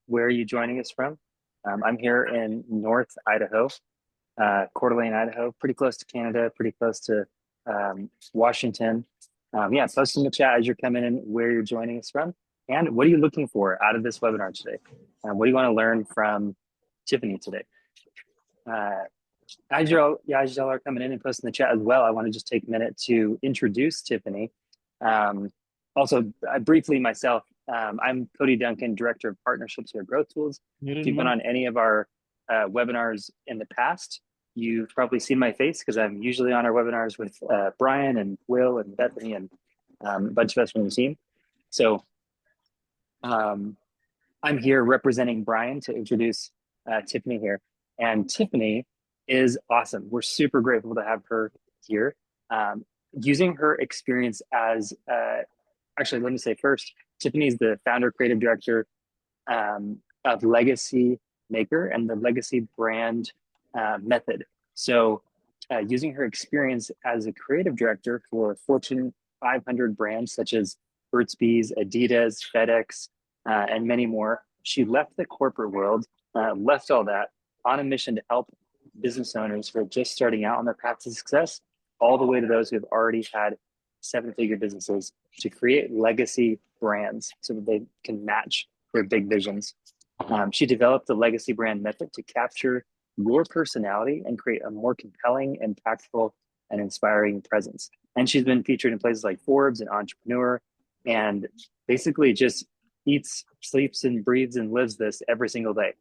where are you joining us from? I'm here in North Idaho, Coeur d'Alene, Idaho, pretty close to Canada, pretty close to Washington. Yeah, post in the chat as you're coming in where you're joining us from. And what are you looking for out of this webinar today? What do you want to learn from Tiffany today? As y'all are coming in and posting in the chat as well, I want to just take a minute to introduce Tiffany. Also, briefly myself, I'm Cody Duncan, Director of Partnerships here at Growth Tools. If you've been on any of our webinars in the past, you've probably seen my face because I'm usually on our webinars with Brian and Will and Bethany and a bunch of us from the team. So I'm here representing Brian to introduce Tiffany here. And Tiffany is awesome. We're super grateful to have her here. Using her experience as, actually, let me say first, Tiffany's the founder, creative director of Legacy Maker and the Legacy brand method. So using her experience as a creative director for Fortune 500 brands such as Burt's Bees, Adidas, FedEx, and many more, she left the corporate world, left all that on a mission to help business owners who are just starting out on their path to success, all the way to those who have already had seven-figure businesses, to create legacy brands so that they can match their big visions. She developed the legacy brand method to capture your personality and create a more compelling, impactful, and inspiring presence. And she's been featured in places like Forbes and Entrepreneur, and basically just eats, sleeps, and breathes and lives this every single day.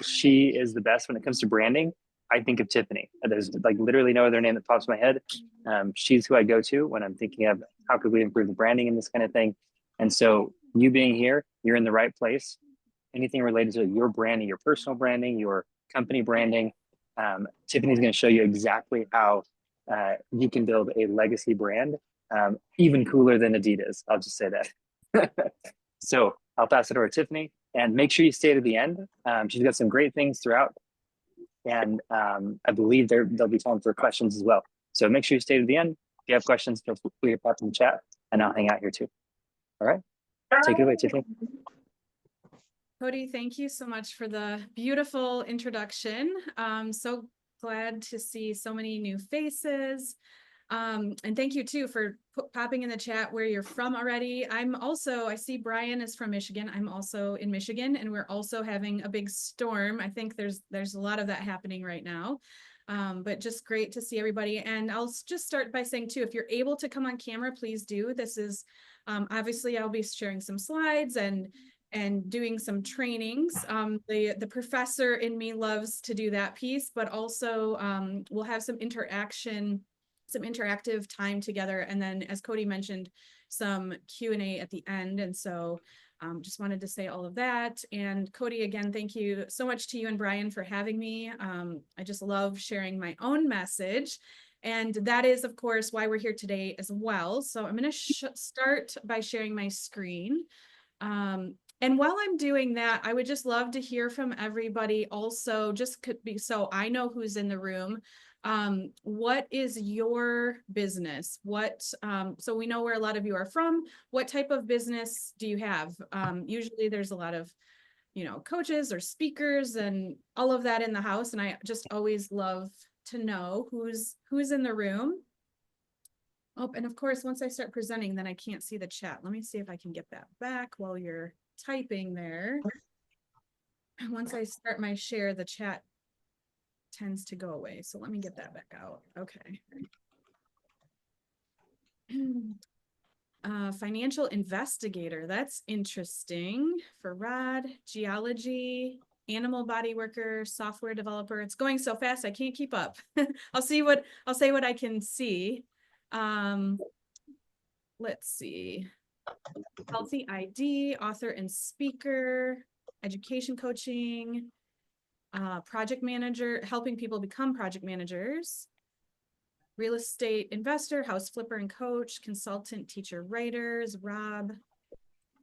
She is the best when it comes to branding. I think of Tiffany. There's like literally no other name that pops in my head. She's who I go to when I'm thinking of how could we improve the branding and this kind of thing. And so you being here, you're in the right place. Anything related to your branding, your personal branding, your company branding, Tiffany's going to show you exactly how you can build a legacy brand, even cooler than Adidas. I'll just say that. So I'll pass it over to Tiffany, and make sure you stay to the end. She's got some great things throughout. And I believe there'll be time for questions as well. So make sure you stay to the end. If you have questions, feel free to pop in the chat, and I'll hang out here too. All right, take it away, Tiffany. Cody, thank you so much for the beautiful introduction. So glad to see so many new faces. And thank you too for popping in the chat where you're from already. I see Brian is from Michigan. I'm also in Michigan, and we're also having a big storm. I think there's a lot of that happening right now. But just great to see everybody. And I'll just start by saying too, if you're able to come on camera, please do. This is obviously I'll be sharing some slides and doing some trainings. The professor in me loves to do that piece, but also we'll have some interactive time together. And then, as Cody mentioned, some Q&A at the end. And so just wanted to say all of that. And Cody, again, thank you so much to you and Brian for having me. I just love sharing my own message. And that is, of course, why we're here today as well. So I'm going to start by sharing my screen. And while I'm doing that, I would just love to hear from everybody also, just could be so I know who's in the room. What is your business? So we know where a lot of you are from. What type of business do you have? Usually there's a lot of, coaches or speakers and all of that in the house. And I just always love to know who's in the room. Oh, and of course, once I start presenting, then I can't see the chat. Let me see if I can get that back while you're typing there. Once I start my share, the chat tends to go away. So let me get that back out. Okay. Financial investigator. That's interesting. For Rod, geology, animal body worker, software developer. It's going so fast I can't keep up. I'll say what I can see. Let's see. Healthy ID, author and speaker, education coaching, project manager, helping people become project managers, real estate investor, house flipper and coach, consultant, teacher, writers, Rob,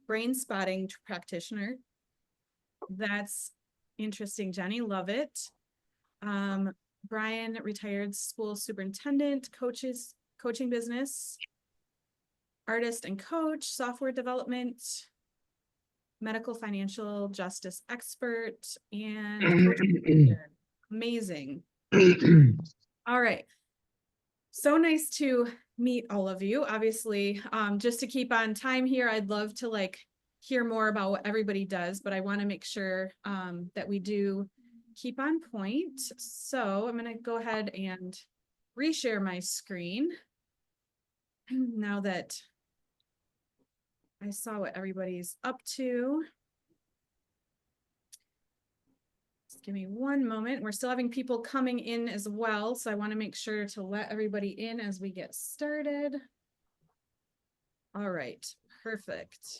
brain spotting practitioner. That's interesting, Jenny, love it. Brian, retired school superintendent, coaching business, artist and coach, software development, medical financial justice expert and coach leader. Amazing. All right. So nice to meet all of you. Obviously, just to keep on time here, I'd love to like hear more about what everybody does, but I want to make sure that we do keep on point. So I'm going to go ahead and reshare my screen now that I saw what everybody's up to. Just give me one moment. We're still having people coming in as well, so I want to make sure to let everybody in as we get started. All right, perfect.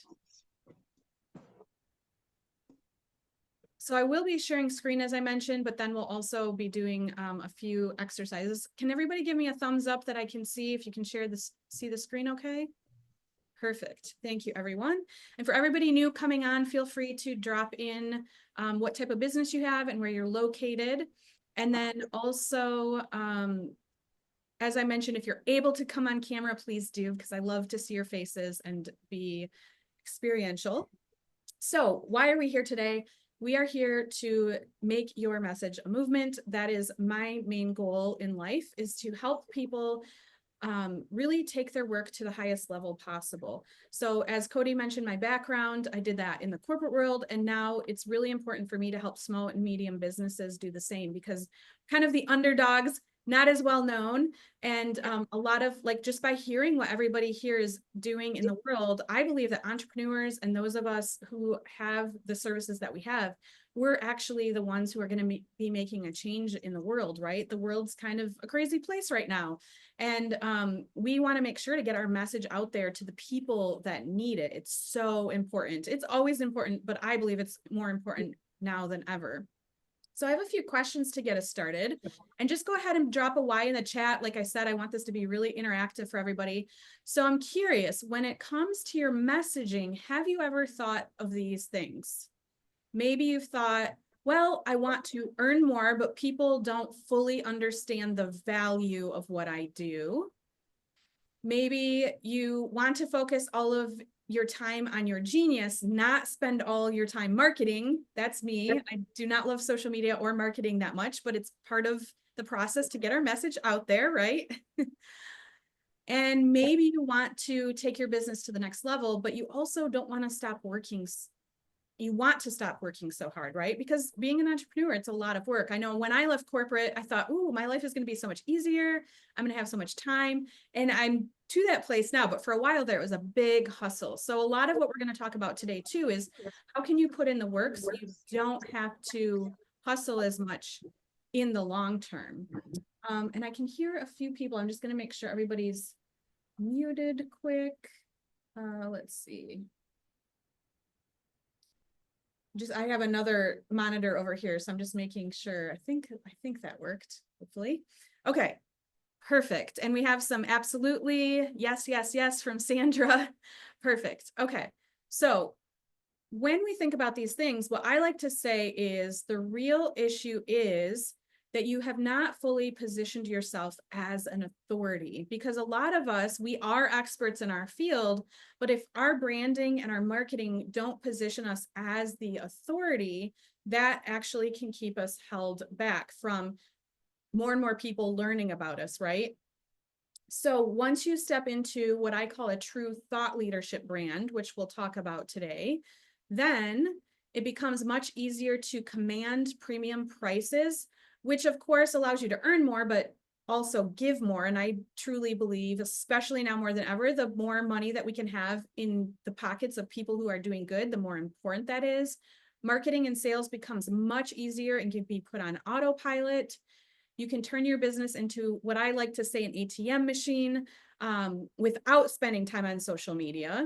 So I will be sharing screen as I mentioned, but then we'll also be doing a few exercises. Can everybody give me a thumbs up that I can see if you can share this, see the screen okay? Perfect. Thank you, everyone. And for everybody new coming on, feel free to drop in what type of business you have and where you're located. And then also, as I mentioned, if you're able to come on camera, please do, because I love to see your faces and be experiential. So why are we here today? We are here to make your message a movement. That is my main goal in life, is to help people really take their work to the highest level possible. So as Cody mentioned, my background, I did that in the corporate world, and now it's really important for me to help small and medium businesses do the same, because kind of the underdogs, not as well known, and a lot of like, just by hearing what everybody here is doing in the world, I believe that entrepreneurs and those of us who have the services that we have, we're actually the ones who are going to be making a change in the world, right? The world's kind of a crazy place right now. And we want to make sure to get our message out there to the people that need it. It's so important. It's always important, but I believe it's more important now than ever. So I have a few questions to get us started, and just go ahead and drop a Y in the chat. Like I said, I want this to be really interactive for everybody. So I'm curious, when it comes to your messaging, have you ever thought of these things? Maybe you've thought, well, I want to earn more, but people don't fully understand the value of what I do. Maybe you want to focus all of your time on your genius, not spend all your time marketing. That's me. I do not love social media or marketing that much, but it's part of the process to get our message out there, right? And maybe you want to take your business to the next level, but you also don't want to stop working. You want to stop working so hard, right? Because being an entrepreneur, it's a lot of work. I know when I left corporate, I thought, oh, my life is going to be so much easier. I'm going to have so much time. And I'm to that place now. But for a while there, it was a big hustle. So a lot of what we're going to talk about today too is how can you put in the work so you don't have to hustle as much in the long term. And I can hear a few people. I'm just going to make sure everybody's muted quick. Let's see. I have another monitor over here, so I'm just making sure. I think that worked, hopefully. Okay, perfect. And we have some absolutely yes, yes, yes from Sandra. Perfect. Okay, so when we think about these things, what I like to say is the real issue is that you have not fully positioned yourself as an authority, because a lot of us, we are experts in our field, but if our branding and our marketing don't position us as the authority, that actually can keep us held back from more and more people learning about us, right? So once you step into what I call a true thought leadership brand, which we'll talk about today, then it becomes much easier to command premium prices, which of course allows you to earn more, but also give more. And I truly believe, especially now more than ever, the more money that we can have in the pockets of people who are doing good, the more important that is. Marketing and sales becomes much easier and can be put on autopilot. You can turn your business into what I like to say, an ATM machine, without spending time on social media.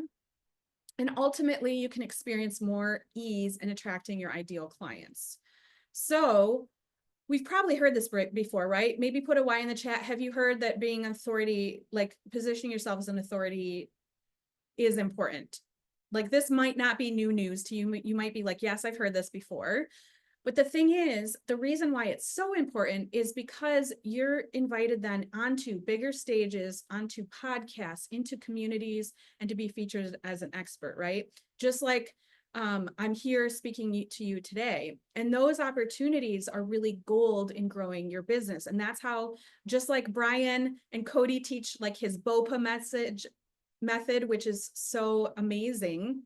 And ultimately, you can experience more ease in attracting your ideal clients. So we've probably heard this before, right? Maybe put a Y in the chat. Have you heard that being authority, like positioning yourself as an authority, is important? Like, this might not be new news to you. You might be like, yes, I've heard this before. But the thing is, the reason why it's so important is because you're invited then onto bigger stages, onto podcasts, into communities, and to be featured as an expert, right? Just like I'm here speaking to you today. And those opportunities are really gold in growing your business. And that's how, just like Brian and Cody teach like his BOPA method, which is so amazing.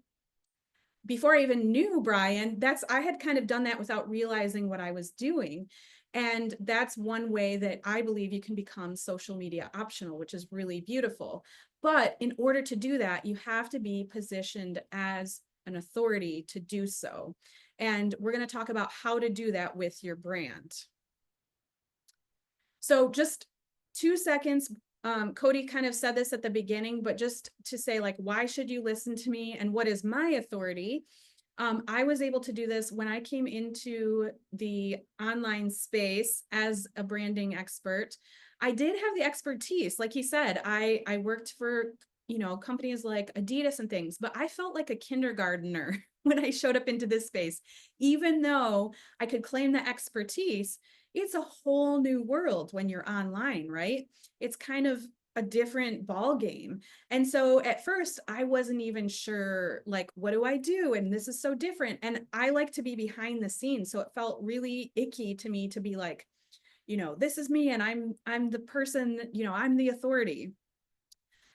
Before I even knew Brian, I had kind of done that without realizing what I was doing. And that's one way that I believe you can become social media optional, which is really beautiful. But in order to do that, you have to be positioned as an authority to do so. And we're going to talk about how to do that with your brand. So just 2 seconds. Cody kind of said this at the beginning, but just to say, like, why should you listen to me and what is my authority? I was able to do this when I came into the online space as a branding expert. I did have the expertise. Like he said, I worked for, companies like Adidas and things, but I felt like a kindergartner when I showed up into this space. Even though I could claim the expertise, it's a whole new world when you're online, right? It's kind of a different ball game. And so at first I wasn't even sure, like, what do I do? And this is so different. And I like to be behind the scenes. So it felt really icky to me to be like, this is me and I'm the person, I'm the authority.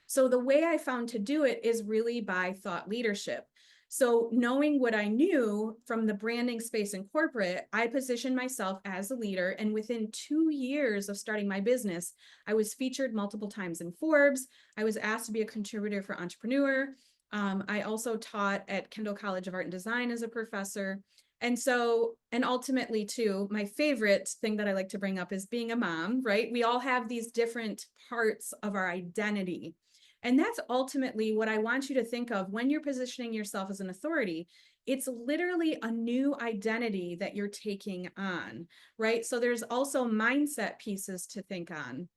So the way I found to do it is really by thought leadership. So knowing what I knew from the branding space in corporate, I positioned myself as a leader. And within 2 years of starting my business, I was featured multiple times in Forbes. I was asked to be a contributor for Entrepreneur. I also taught at Kendall College of Art and Design as a professor. And ultimately too, my favorite thing that I like to bring up is being a mom, right? We all have these different parts of our identity. And that's ultimately what I want you to think of when you're positioning yourself as an authority. It's literally a new identity that you're taking on, right? So there's also mindset pieces to think on.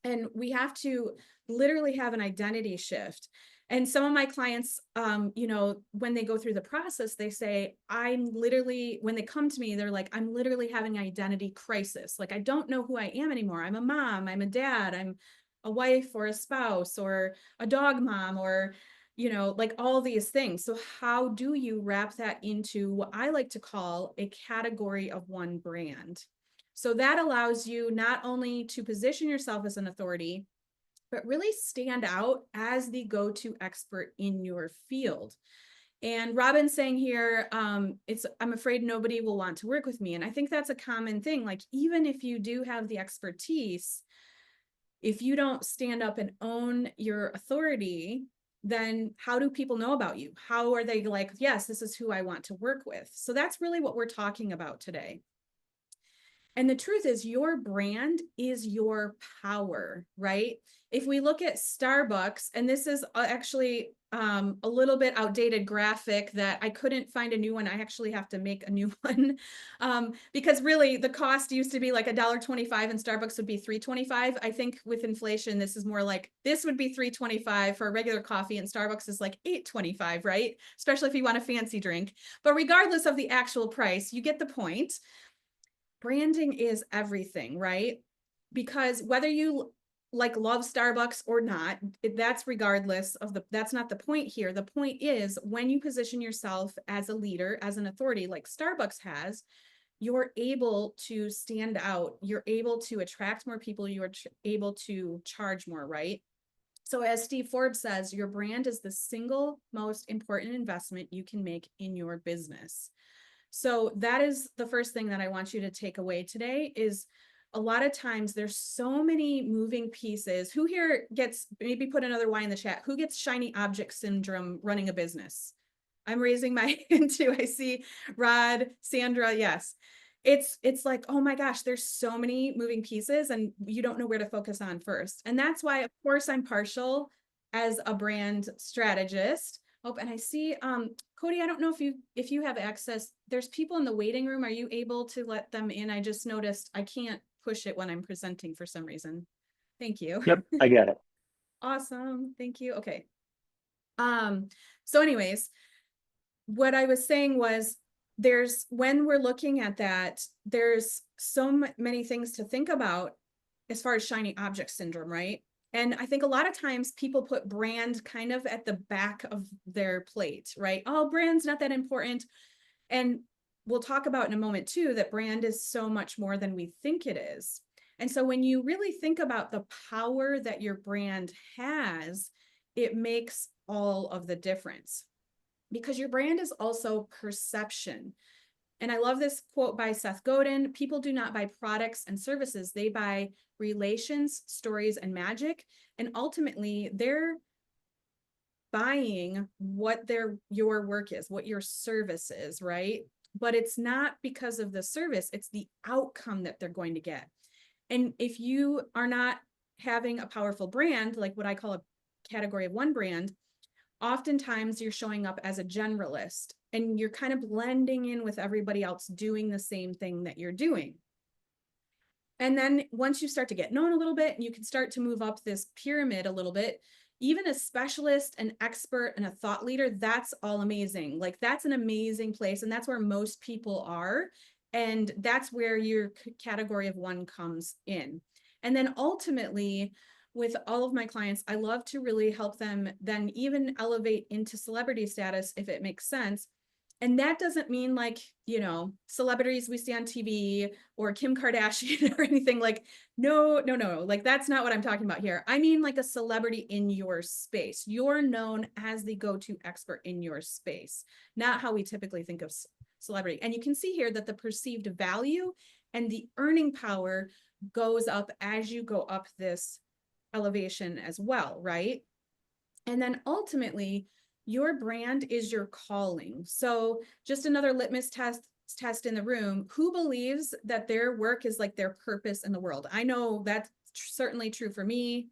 And we have to literally have an identity shift. And some of my clients, when they go through the process, they say, when they come to me, they're like, I'm literally having an identity crisis. Like, I don't know who I am anymore. I'm a mom, I'm a dad, I'm a wife or a spouse or a dog mom or, like all these things. So how do you wrap that into what I like to call a category of one brand? So that allows you not only to position yourself as an authority, but really stand out as the go-to expert in your field. And Robin's saying here, I'm afraid nobody will want to work with me. And I think that's a common thing. Like, even if you do have the expertise, if you don't stand up and own your authority, then how do people know about you? How are they like, yes, this is who I want to work with? So that's really what we're talking about today. And the truth is, your brand is your power, right? If we look at Starbucks, and this is actually a little bit outdated graphic that I couldn't find a new one. I actually have to make a new one because really the cost used to be like $1.25 and Starbucks would be $3.25. I think with inflation, this is more like, this would be $3.25 for a regular coffee and Starbucks is like $8.25, right? Especially if you want a fancy drink. But regardless of the actual price, you get the point. Branding is everything, right? Because whether you love Starbucks or not, that's regardless of that's not the point here. The point is, when you position yourself as a leader, as an authority like Starbucks has, you're able to stand out. You're able to attract more people. You are able to charge more, right? So as Steve Forbes says, your brand is the single most important investment you can make in your business. So that is the first thing that I want you to take away today is a lot of times there's so many moving pieces. Who here gets, maybe put another Y in the chat, who gets shiny object syndrome running a business? I'm raising my hand too. I see Rod, Sandra, yes. It's like, oh my gosh, there's so many moving pieces and you don't know where to focus on first. And that's why, of course, I'm partial as a brand strategist. Oh, and I see, Cody, I don't know if you have access. There's people in the waiting room. Are you able to let them in? I just noticed I can't push it when I'm presenting for some reason. Thank you. Yep, I get it. Awesome. Thank you. Okay. So anyways, what I was saying was when we're looking at that, there's so many things to think about as far as shiny object syndrome, right? And I think a lot of times people put brand kind of at the back of their plate, right? Oh, brand's not that important. And we'll talk about in a moment too, that brand is so much more than we think it is. And so when you really think about the power that your brand has, it makes all of the difference, because your brand is also perception. And I love this quote by Seth Godin: people do not buy products and services, they buy relations, stories, and magic. And ultimately, they're buying what your work is, what your service is, right? But it's not because of the service, it's the outcome that they're going to get. And if you are not having a powerful brand, like what I call a category of one brand, oftentimes you're showing up as a generalist and you're kind of blending in with everybody else doing the same thing that you're doing. And then once you start to get known a little bit, and you can start to move up this pyramid a little bit, even a specialist, an expert, and a thought leader, that's all amazing. Like, that's an amazing place. And that's where most people are. And that's where your category of one comes in. And then ultimately, with all of my clients, I love to really help them then even elevate into celebrity status if it makes sense. And that doesn't mean like, you know, celebrities we see on TV or Kim Kardashian or anything. Like, no, like that's not what I'm talking about here. I mean like a celebrity in your space. You're known as the go-to expert in your space, not how we typically think of celebrity. And you can see here that the perceived value and the earning power goes up as you go up this elevation as well, right? And then ultimately, your brand is your calling. So just another litmus test in the room: who believes that their work is like their purpose in the world? I know that's certainly true for me.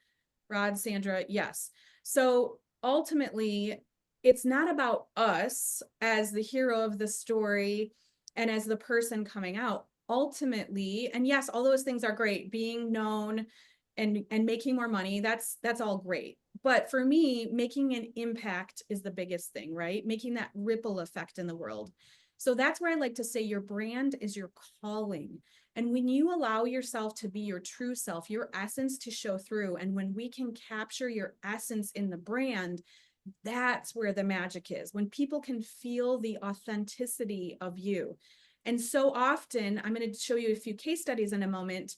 Rod, Sandra, yes. So ultimately, it's not about us as the hero of the story and as the person coming out. Ultimately, and yes, all those things are great, being known and making more money, that's all great. But for me, making an impact is the biggest thing, right? Making that ripple effect in the world. So that's where I like to say your brand is your calling. And when you allow yourself to be your true self, your essence to show through, and when we can capture your essence in the brand, that's where the magic is. When people can feel the authenticity of you. And so often, I'm going to show you a few case studies in a moment,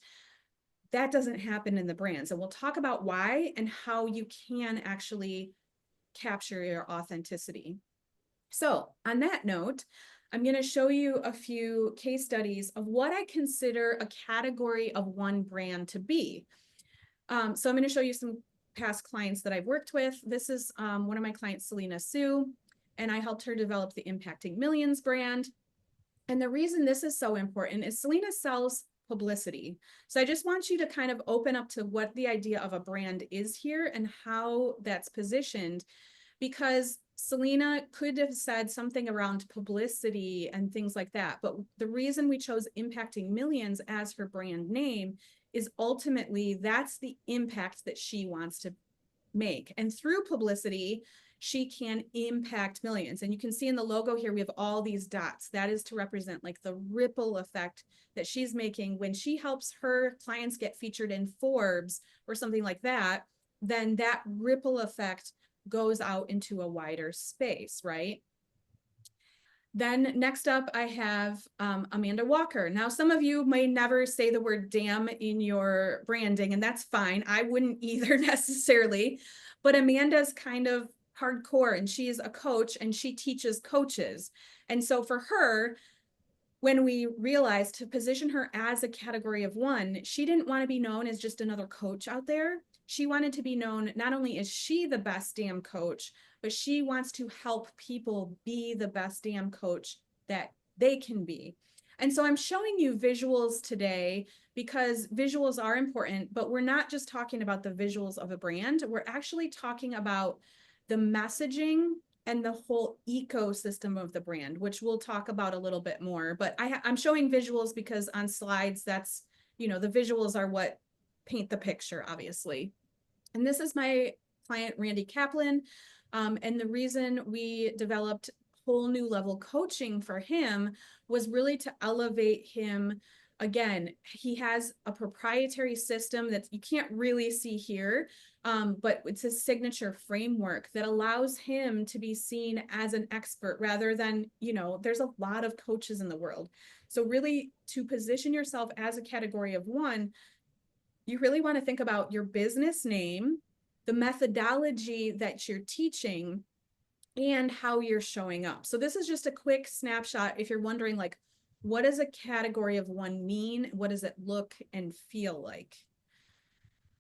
that doesn't happen in the brands. And we'll talk about why and how you can actually capture your authenticity. So on that note, I'm going to show you a few case studies of what I consider a category of one brand to be. So I'm going to show you some past clients that I've worked with. This is one of my clients, Selena Sue, and I helped her develop the Impacting Millions brand. And the reason this is so important is Selena sells publicity. So I just want you to kind of open up to what the idea of a brand is here and how that's positioned, because Selena could have said something around publicity and things like that. But the reason we chose Impacting Millions as her brand name is ultimately that's the impact that she wants to make. And through publicity, she can impact millions. And you can see in the logo here, we have all these dots. That is to represent like the ripple effect that she's making when she helps her clients get featured in Forbes or something like that. Then that ripple effect goes out into a wider space, right? Then next up, I have Amanda Walker. Now, some of you may never say the word damn in your branding, and that's fine. I wouldn't either necessarily, but Amanda's kind of hardcore, and she's a coach and she teaches coaches. And so for her, when we realized to position her as a category of one, she didn't want to be known as just another coach out there. She wanted to be known, not only is she the best damn coach, but she wants to help people be the best damn coach that they can be. And so I'm showing you visuals today because visuals are important, but we're not just talking about the visuals of a brand. We're actually talking about the messaging and the whole ecosystem of the brand, which we'll talk about a little bit more. But I'm showing visuals because on slides, that's, you know, the visuals are what paint the picture, obviously. And this is my client, Randy Kaplan. And the reason we developed whole new level coaching for him was really to elevate him again, he has a proprietary system that you can't really see here, but it's a signature framework that allows him to be seen as an expert rather than, you know, there's a lot of coaches in the world. So really, to position yourself as a category of one, you really want to think about your business name, the methodology that you're teaching, and how you're showing up. So this is just a quick snapshot. If you're wondering, like, what does a category of one mean? What does it look and feel like?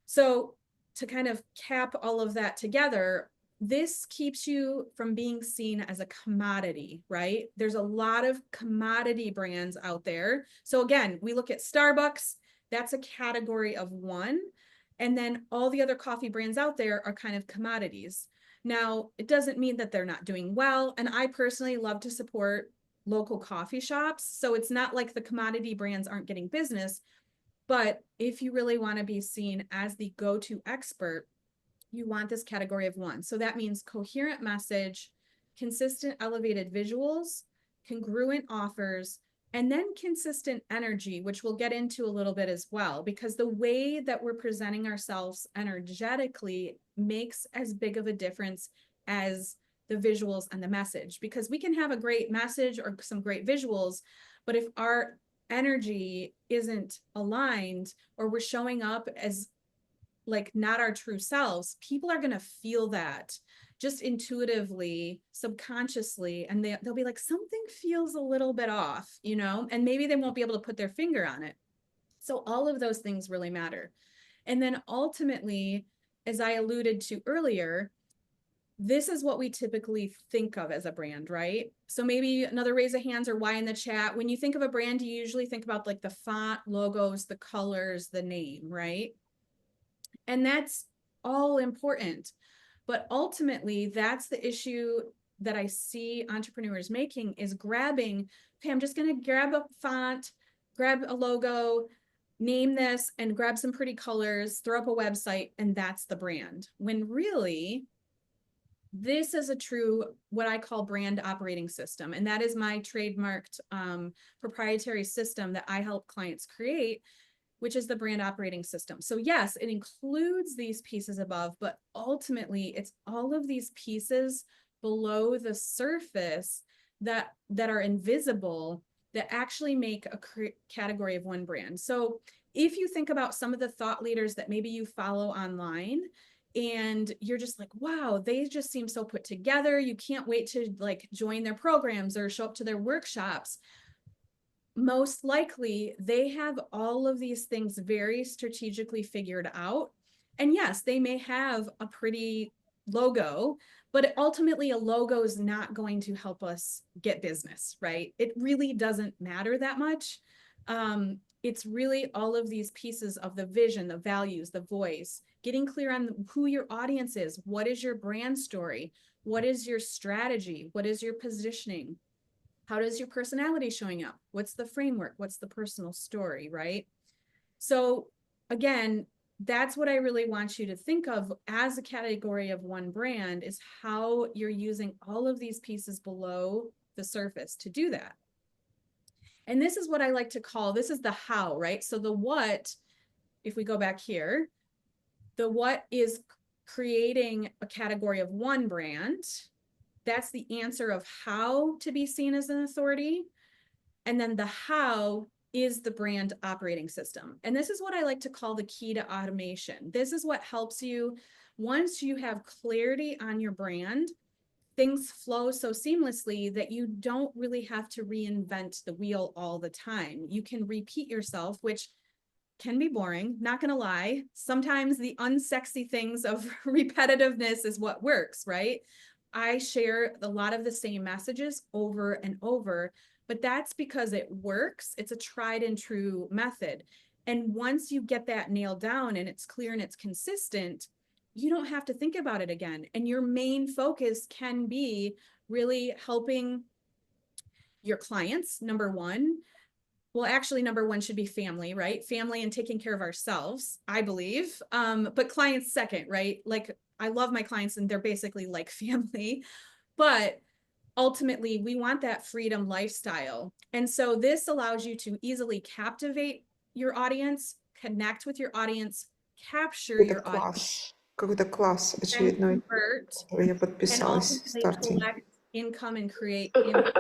So to kind of cap all of that together, this keeps you from being seen as a commodity, right? There's a lot of commodity brands out there. So again, we look at Starbucks, that's a category of one. And then all the other coffee brands out there are kind of commodities. Now, it doesn't mean that they're not doing well. And I personally love to support local coffee shops. So it's not like the commodity brands aren't getting business. But if you really want to be seen as the go-to expert, you want this category of one. So that means coherent message, consistent elevated visuals, congruent offers, and then consistent energy, which we'll get into a little bit as well, because the way that we're presenting ourselves energetically makes as big of a difference as the visuals and the message, because we can have a great message or some great visuals, but if our energy isn't aligned or we're showing up as like not our true selves, people are going to feel that just intuitively, subconsciously, and they'll be like, something feels a little bit off, you know, and maybe they won't be able to put their finger on it. So all of those things really matter. And then ultimately, as I alluded to earlier, this is what we typically think of as a brand, right? So maybe another raise of hands or why in the chat. When you think of a brand, you usually think about like the font, logos, the colors, the name, right? And that's all important. But ultimately, that's the issue that I see entrepreneurs making is grabbing, okay, I'm just going to grab a font, grab a logo, name this, and grab some pretty colors, throw up a website, and that's the brand. When really, this is a true, what I call brand operating system. And that is my trademarked proprietary system that I help clients create, which is the brand operating system. So yes, it includes these pieces above, but ultimately it's all of these pieces below the surface that are invisible that actually make a category of one brand. So if you think about some of the thought leaders that maybe you follow online, and you're just like, wow, they just seem so put together. You can't wait to like join their programs or show up to their workshops. Most likely they have all of these things very strategically figured out. And yes, they may have a pretty logo, but ultimately a logo is not going to help us get business, right? It really doesn't matter that much. It's really all of these pieces of the vision, the values, the voice, getting clear on who your audience is. What is your brand story? What is your strategy? What is your positioning? How does your personality showing up? What's the framework? What's the personal story, right? So again, that's what I really want you to think of as a category of one brand, is how you're using all of these pieces below the surface to do that. And this is what I like to call, this is the how, right? So the what, if we go back here, the what is creating a category of one brand. That's the answer of how to be seen as an authority. And then the how is the brand operating system. And this is what I like to call the key to automation. This is what helps you, once you have clarity on your brand, things flow so seamlessly that you don't really have to reinvent the wheel all the time. You can repeat yourself, which can be boring, not gonna lie. Sometimes the unsexy things of repetitiveness is what works, right? I share a lot of the same messages over and over, but that's because it works. It's a tried and true method. And once you get that nailed down and it's clear and it's consistent, you don't have to think about it again. And your main focus can be really helping your clients, number one. Well, actually, number one should be family, right? Family and taking care of ourselves, I believe. But clients second, right? Like, I love my clients and they're basically like family. But ultimately we want that freedom lifestyle. And so this allows you to easily captivate your audience, connect with your audience, capture your audience, Какой-то класс, and очередной, convert, который я and подписалась в ultimately старте. collect income and create impact.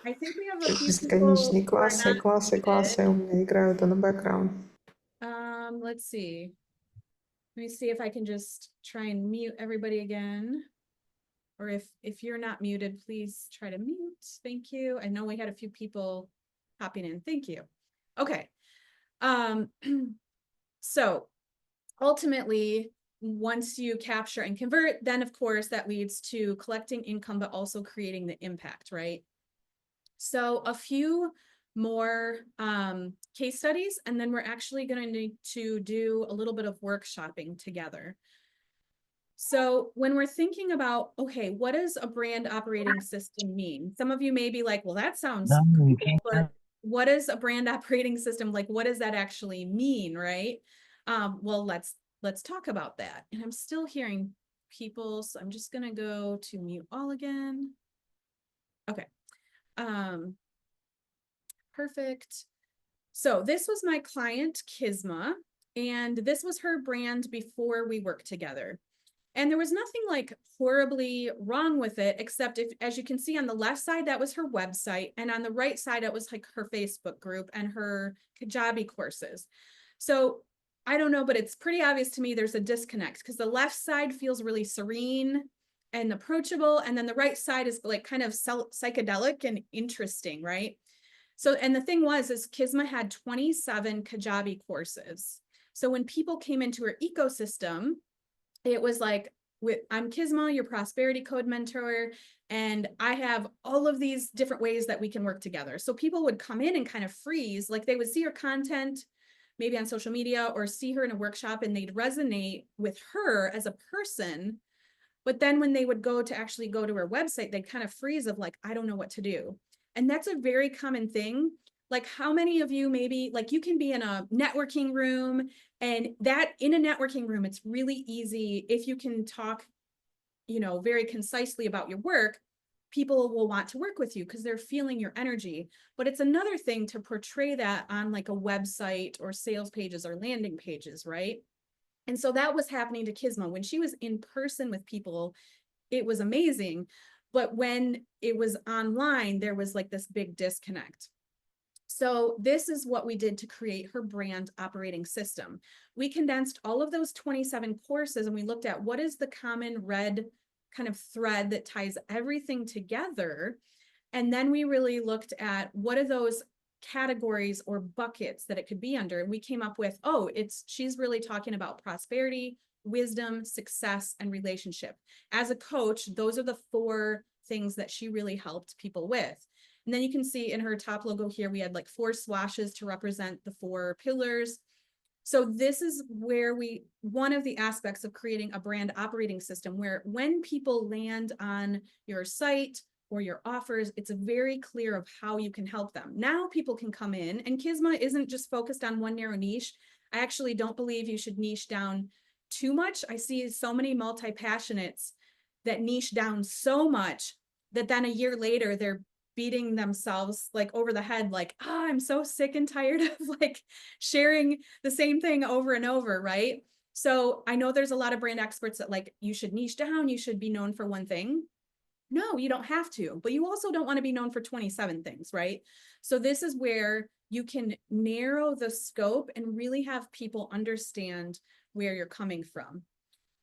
I think we have a few people Бесконечные who are not классы у меня играют on the background. Let's see. Let me see if I can just try and mute everybody again. Or if you're not muted, please try to mute. Thank you. I know we had a few people hopping in. Thank you. Okay. So ultimately, once you capture and convert, then of course that leads to collecting income, but also creating the impact, right? So a few more case studies, and then we're actually going to need to do a little bit of workshopping together. So when we're thinking about, okay, what does a brand operating system mean? Some of you may be like, well, that sounds cool, but what is a brand operating system? Like, what does that actually mean, right? Well, let's talk about that. And I'm still hearing people, so I'm just going to go to mute all again. Okay. Perfect. So this was my client, Kisma, and this was her brand before we worked together. And there was nothing like horribly wrong with it, except if, as you can see on the left side, that was her website. And on the right side, it was like her Facebook group and her Kajabi courses. So I don't know, but it's pretty obvious to me there's a disconnect because the left side feels really serene and approachable. And then the right side is like kind of psychedelic and interesting, right? So, and the thing was, is Kisma had 27 Kajabi courses. So when people came into her ecosystem, it was like, I'm Kisma, your prosperity code mentor, and I have all of these different ways that we can work together. So people would come in and kind of freeze, like they would see her content, maybe on social media, or see her in a workshop, and they'd resonate with her as a person. But then when they would go to actually go to her website, they'd kind of freeze of like, I don't know what to do. And that's a very common thing. Like how many of you maybe like you can be in a networking room, and that in a networking room, it's really easy if you can talk, you know, very concisely about your work, people will want to work with you because they're feeling your energy. But it's another thing to portray that on like a website or sales pages or landing pages, right? And so that was happening to Kisma. When she was in person with people, it was amazing. But when it was online, there was like this big disconnect. So this is what we did to create her brand operating system. We condensed all of those 27 courses and we looked at what is the common red kind of thread that ties everything together. And then we really looked at what are those categories or buckets that it could be under. And we came up with, oh, she's really talking about prosperity, wisdom, success, and relationship. As a coach, those are the 4 things that she really helped people with. And then you can see in her top logo here, we had like 4 swashes to represent the 4 pillars. So this is where one of the aspects of creating a brand operating system, where when people land on your site or your offers, it's very clear of how you can help them. Now people can come in, and Kisma isn't just focused on one narrow niche. I actually don't believe you should niche down too much. I see so many multi-passionates that niche down so much that then a year later they're beating themselves like over the head, like, oh, I'm so sick and tired of like sharing the same thing over and over, right? So I know there's a lot of brand experts that like, you should niche down, you should be known for one thing. No, you don't have to, but you also don't want to be known for 27 things, right? So this is where you can narrow the scope and really have people understand where you're coming from.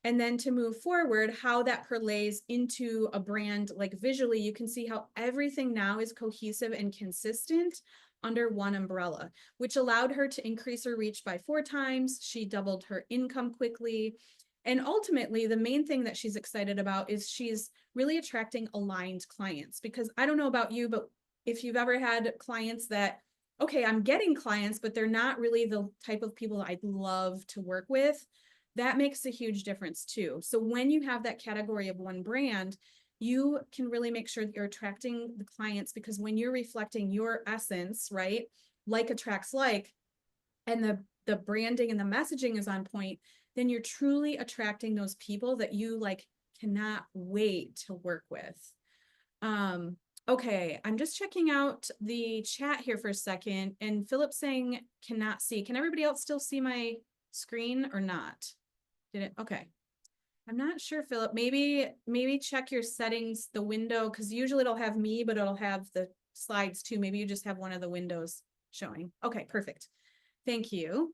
And then to move forward, how that parlays into a brand, like visually, you can see how everything now is cohesive and consistent under one umbrella, which allowed her to increase her reach by 4 times. She doubled her income quickly. And ultimately, the main thing that she's excited about is she's really attracting aligned clients. Because I don't know about you, but if you've ever had clients that, okay, I'm getting clients, but they're not really the type of people I'd love to work with, that makes a huge difference too. So when you have that category of one brand, you can really make sure that you're attracting the clients, because when you're reflecting your essence, right? Like attracts like, and the branding and the messaging is on point, then you're truly attracting those people that you like cannot wait to work with. Okay, I'm just checking out the chat here for a second, and Philip's saying cannot see. Can everybody else still see my screen or not? Did it? Okay. I'm not sure, Philip. Maybe check your settings, the window, because usually it'll have me, but it'll have the slides too. Maybe you just have one of the windows showing. Okay, perfect. Thank you.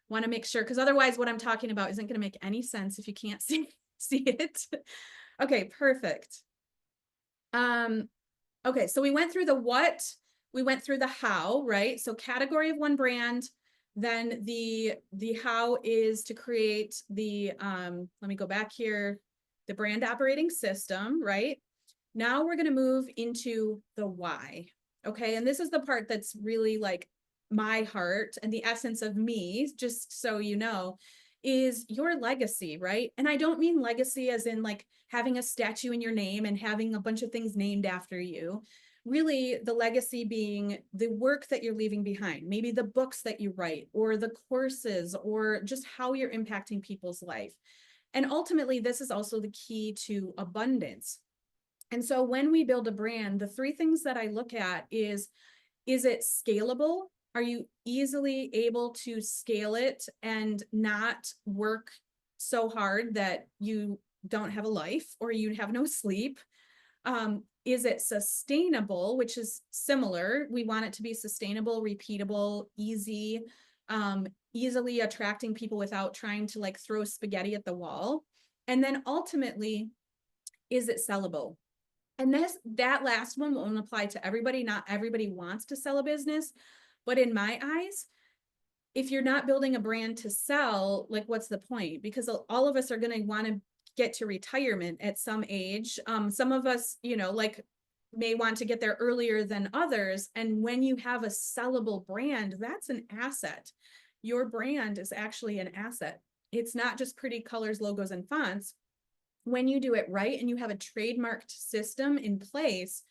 Want to make sure, because otherwise what I'm talking about isn't going to make any sense if you can't see it. Okay, perfect. Okay, so we went through the what, we went through the how, right? So category of one brand, then the how is to create the, let me go back here, the brand operating system, right? Now we're going to move into the why. Okay, and this is the part that's really like my heart and the essence of me, just so you know, is your legacy, right? And I don't mean legacy as in like having a statue in your name and having a bunch of things named after you. Really, the legacy being the work that you're leaving behind, maybe the books that you write or the courses or just how you're impacting people's life. And ultimately, this is also the key to abundance. And so when we build a brand, the three things that I look at is it scalable? Are you easily able to scale it and not work so hard that you don't have a life or you have no sleep? Is it sustainable, which is similar? We want it to be sustainable, repeatable, easy, easily attracting people without trying to like throw spaghetti at the wall. And then ultimately, is it sellable? And that last one won't apply to everybody. Not everybody wants to sell a business, but in my eyes, if you're not building a brand to sell, like what's the point? Because all of us are going to want to get to retirement at some age. Some of us, like may want to get there earlier than others. And when you have a sellable brand, that's an asset. Your brand is actually an asset. It's not just pretty colors, logos, and fonts. When you do it right and you have a trademarked system in place,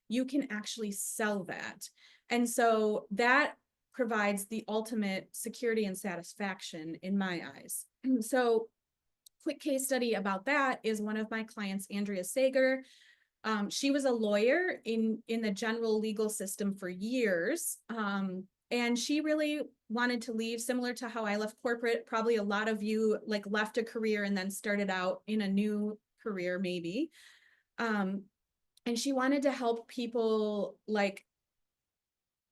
you can actually sell that. And so that provides the ultimate security and satisfaction in my eyes. So quick case study about that is one of my clients, Andrea Sager. She was a lawyer in the general legal system for years. And she really wanted to leave, similar to how I left corporate. Probably a lot of you like left a career and then started out in a new career, maybe. And she wanted to help people, like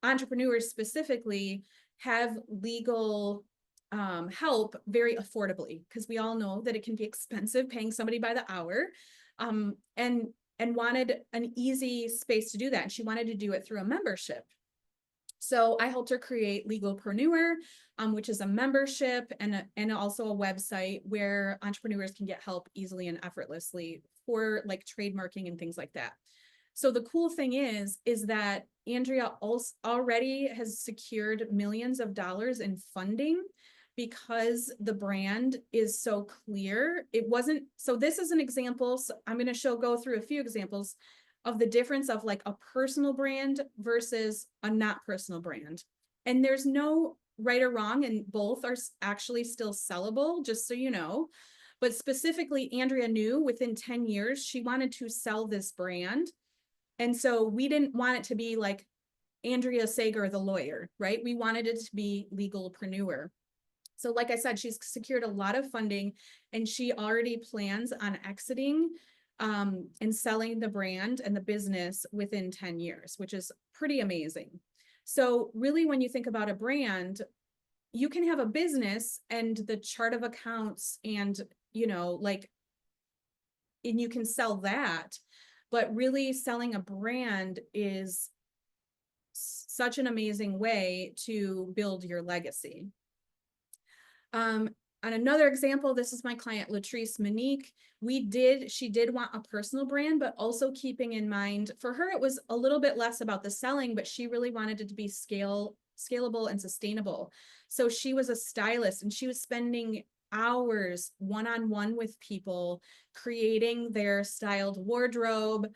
entrepreneurs specifically, have legal help very affordably, because we all know that it can be expensive paying somebody by the hour. And wanted an easy space to do that. And she wanted to do it through a membership. So I helped her create Legalpreneur, which is a membership and also a website where entrepreneurs can get help easily and effortlessly for like trademarking and things like that. So the cool thing is that Andrea also already has secured millions of dollars in funding because the brand is so clear. It wasn't, so this is an example. So I'm going to go through a few examples of the difference of like a personal brand versus a not personal brand. And there's no right or wrong, and both are actually still sellable, just so you know. But specifically, Andrea knew within 10 years, she wanted to sell this brand. And so we didn't want it to be like Andrea Sager, the lawyer, right? We wanted it to be Legalpreneur. So like I said, she's secured a lot of funding and she already plans on exiting and selling the brand and the business within 10 years, which is pretty amazing. So really, when you think about a brand, you can have a business and the chart of accounts and, and you can sell that, but really selling a brand is such an amazing way to build your legacy. On another example, this is my client, Latrice Monique. She did want a personal brand, but also keeping in mind, for her, it was a little bit less about the selling, but she really wanted it to be scalable and sustainable. So she was a stylist and she was spending hours one-on-one with people, creating their styled wardrobe.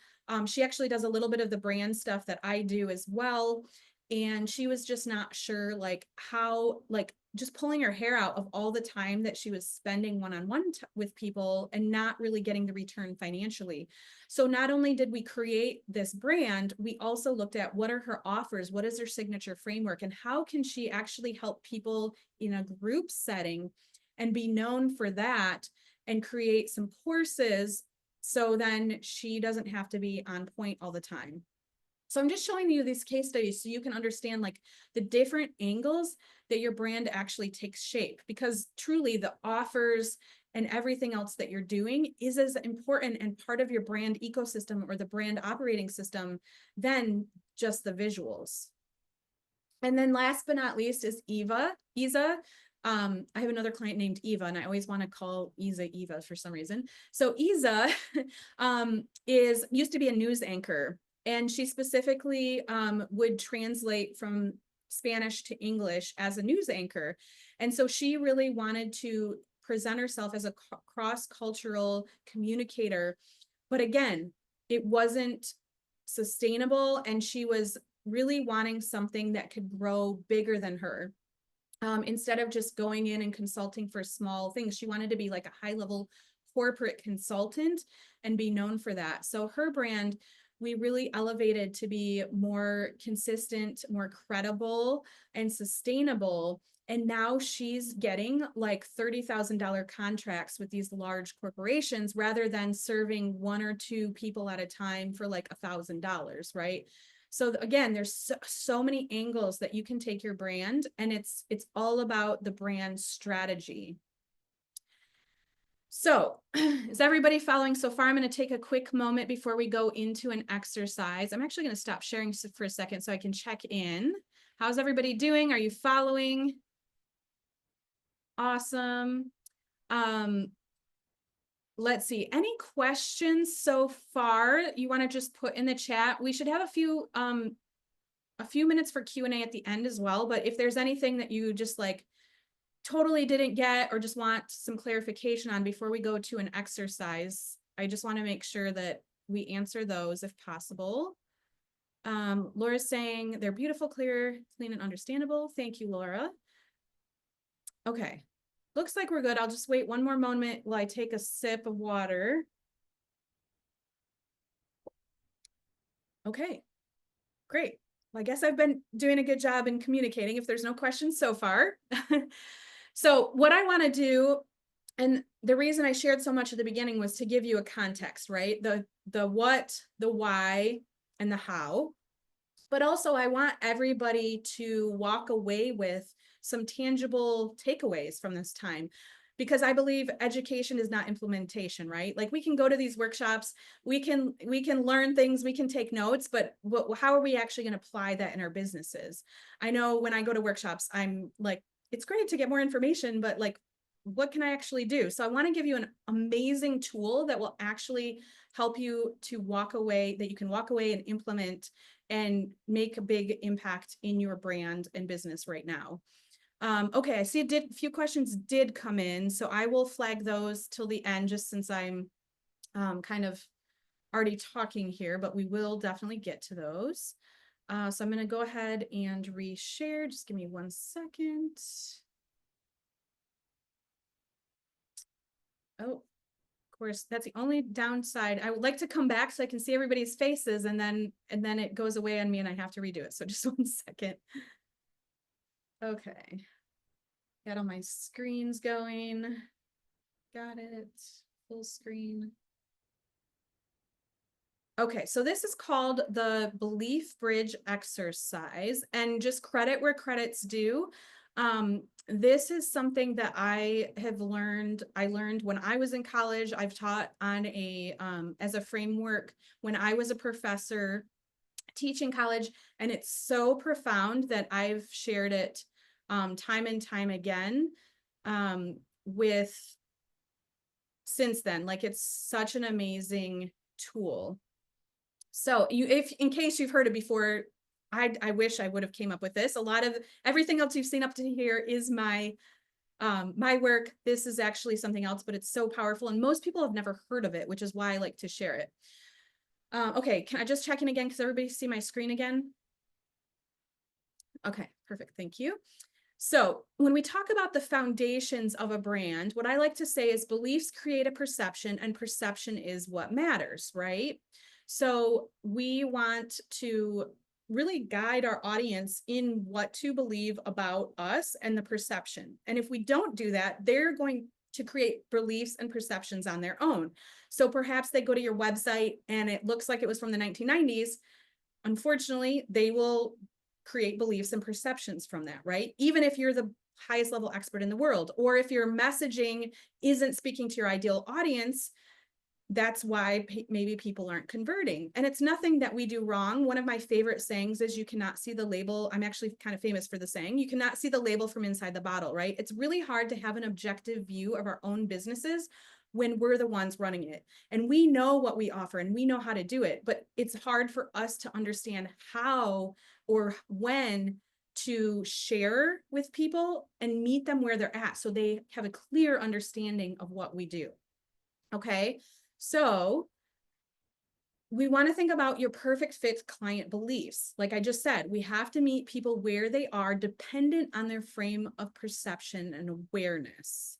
She actually does a little bit of the brand stuff that I do as well. And she was just not sure like how, like just pulling her hair out of all the time that she was spending one-on-one with people and not really getting the return financially. So not only did we create this brand, we also looked at what are her offers, what is her signature framework, and how can she actually help people in a group setting and be known for that, and create some courses so then she doesn't have to be on point all the time. So I'm just showing you these case studies so you can understand like the different angles that your brand actually takes shape, because truly the offers and everything else that you're doing is as important and part of your brand ecosystem or the brand operating system than just the visuals. And then last but not least is Isa. I have another client named Eva, and I always want to call Eva for some reason. So Isa used to be a news anchor, and she specifically would translate from Spanish to English as a news anchor. And so she really wanted to present herself as a cross-cultural communicator. But again, it wasn't sustainable, and she was really wanting something that could grow bigger than her. Instead of just going in and consulting for small things, she wanted to be like a high-level corporate consultant and be known for that. So her brand, we really elevated to be more consistent, more credible, and sustainable. And now she's getting like $30,000 contracts with these large corporations rather than serving 1 or 2 people at a time for like $1,000, right? So again, there's so many angles that you can take your brand, and it's all about the brand strategy. So is everybody following so far? I'm going to take a quick moment before we go into an exercise. I'm actually going to stop sharing for a second so I can check in. How's everybody doing? Are you following? Awesome. Let's see, any questions so far you want to just put in the chat? We should have a few minutes for Q&A at the end as well, but if there's anything that you just like totally didn't get or just want some clarification on before we go to an exercise, I just want to make sure that we answer those if possible. Laura's saying they're beautiful, clear, clean, and understandable. Thank you, Laura. Okay. Looks like we're good. I'll just wait one more moment while I take a sip of water. Okay, great. Well, I guess I've been doing a good job in communicating if there's no questions so far. So what I want to do, and the reason I shared so much at the beginning was to give you a context, right? The what, the why, and the how. But also I want everybody to walk away with some tangible takeaways from this time, because I believe education is not implementation, right? Like we can go to these workshops, we can learn things, we can take notes, but how are we actually going to apply that in our businesses? I know when I go to workshops, I'm like, it's great to get more information, but like, what can I actually do? So I want to give you an amazing tool that will actually help you to walk away, that you can walk away and implement and make a big impact in your brand and business right now. Okay, I see a few questions did come in, so I will flag those till the end, just since I'm kind of already talking here, but we will definitely get to those. So I'm going to go ahead and reshare. Just give me 1 second. Oh, of course, that's the only downside. I would like to come back so I can see everybody's faces, and then it goes away on me and I have to redo it. So just 1 second. Okay. Got all my screens going. Got it. Full screen. Okay, so this is called the Belief Bridge exercise, and just credit where credit's due. This is something that I learned when I was in college. I've taught on as a framework when I was a professor teaching college, and it's so profound that I've shared it time and time again since then. Like, it's such an amazing tool. So if in case you've heard it before, I wish I would have came up with this. A lot of everything else you've seen up to here is my work. This is actually something else, but it's so powerful, and most people have never heard of it, which is why I like to share it. Okay, can I just check in again because everybody see my screen again? Okay, perfect. Thank you. So when we talk about the foundations of a brand, what I like to say is beliefs create a perception, and perception is what matters, right? So we want to really guide our audience in what to believe about us and the perception. And if we don't do that, they're going to create beliefs and perceptions on their own. So perhaps they go to your website and it looks like it was from the 1990s. Unfortunately, they will create beliefs and perceptions from that, right? Even if you're the highest level expert in the world, or if your messaging isn't speaking to your ideal audience, that's why maybe people aren't converting. And it's nothing that we do wrong. One of my favorite sayings is you cannot see the label. I'm actually kind of famous for the saying, you cannot see the label from inside the bottle, right? It's really hard to have an objective view of our own businesses when we're the ones running it. And we know what we offer and we know how to do it, but it's hard for us to understand how or when to share with people and meet them where they're at so they have a clear understanding of what we do. Okay, so we want to think about your perfect fit client beliefs. Like I just said, we have to meet people where they are, dependent on their frame of perception and awareness.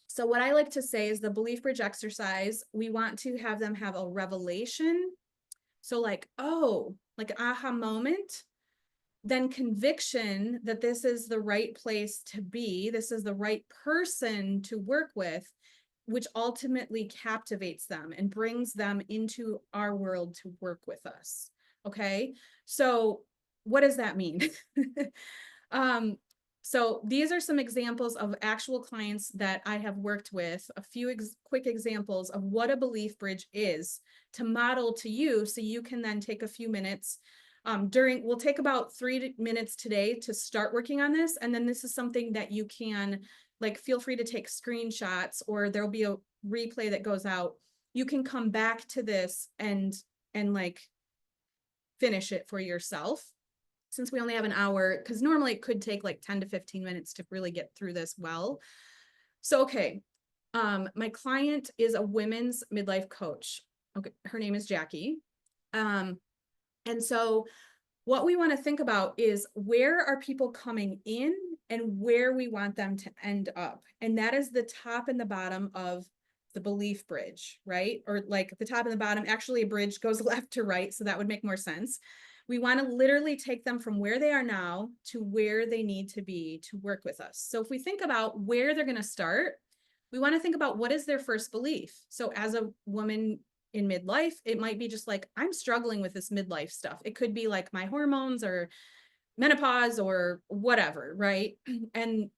So what I like to say is the belief bridge exercise, we want to have them have a revelation. So like, oh, like an aha moment, then conviction that this is the right place to be, this is the right person to work with, which ultimately captivates them and brings them into our world to work with us. Okay, so what does that mean? So these are some examples of actual clients that I have worked with, a few quick examples of what a belief bridge is to model to you, so you can then take a few minutes we'll take about 3 minutes today to start working on this. And then this is something that you can, like, feel free to take screenshots, or there'll be a replay that goes out. You can come back to this and like finish it for yourself, since we only have an hour, because normally it could take like 10 to 15 minutes to really get through this well. So, okay. My client is a women's midlife coach. Okay. Her name is Jackie. And so what we want to think about is, where are people coming in and where we want them to end up? And that is the top and the bottom of the belief bridge, right? Or like the top and the bottom, actually a bridge goes left to right, so that would make more sense. We want to literally take them from where they are now to where they need to be to work with us. So if we think about where they're going to start, we want to think about what is their first belief. So as a woman in midlife, it might be just like, I'm struggling with this midlife stuff. It could be like my hormones or menopause or whatever, right? And